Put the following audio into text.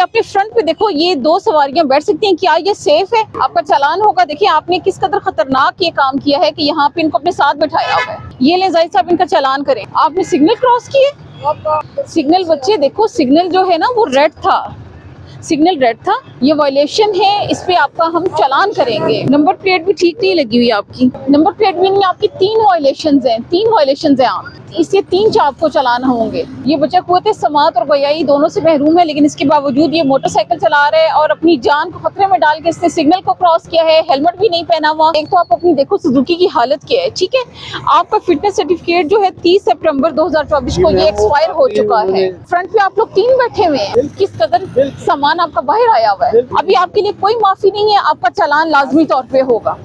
ये अपने फ्रंट पे देखो, ये 2 सवारियां बैठ सकती हैं, क्या ये सेफ है? आपका चालान होगा। देखिए आपने किस कदर खतरनाक ये काम किया है कि यहाँ पे इनको अपने साथ बैठाया हुआ है। ये ले जाहिद साहब, इनका चालान करें। आपने सिग्नल क्रॉस किए, सिग्नल बच्चे देखो, सिग्नल जो है ना वो रेड था, सिग्नल रेड था, ये वायलेशन है, इस पे आपका हम चालान करेंगे। नंबर प्लेट भी ठीक नहीं लगी हुई आपकी, नंबर प्लेट भी नहीं, आपकी 3 वायलेशंस हैं, 3 वायलेशंस हैं आप, इससे 3 आपको चालान होंगे। ये बच्चा कुव्वत समात और गोयाई दोनों से महरूम है, लेकिन इसके बावजूद ये मोटरसाइकिल चला रहा है और अपनी जान को खतरे में डाल के इसने सिग्नल को क्रॉस किया है, हेलमेट भी नहीं पहना हुआ। एक तो आप अपनी देखो सुजुकी की हालत क्या है, ठीक है। आपका फिटनेस सर्टिफिकेट जो है 30 सितंबर 2024 को ये एक्सपायर हो चुका है। फ्रंट पे आप लोग 3 बैठे हुए हैं, किस कदर सामान आपका बाहर आया हुआ है। अभी आपके लिए कोई माफी नहीं है, आपका चालान लाजमी तौर पे होगा।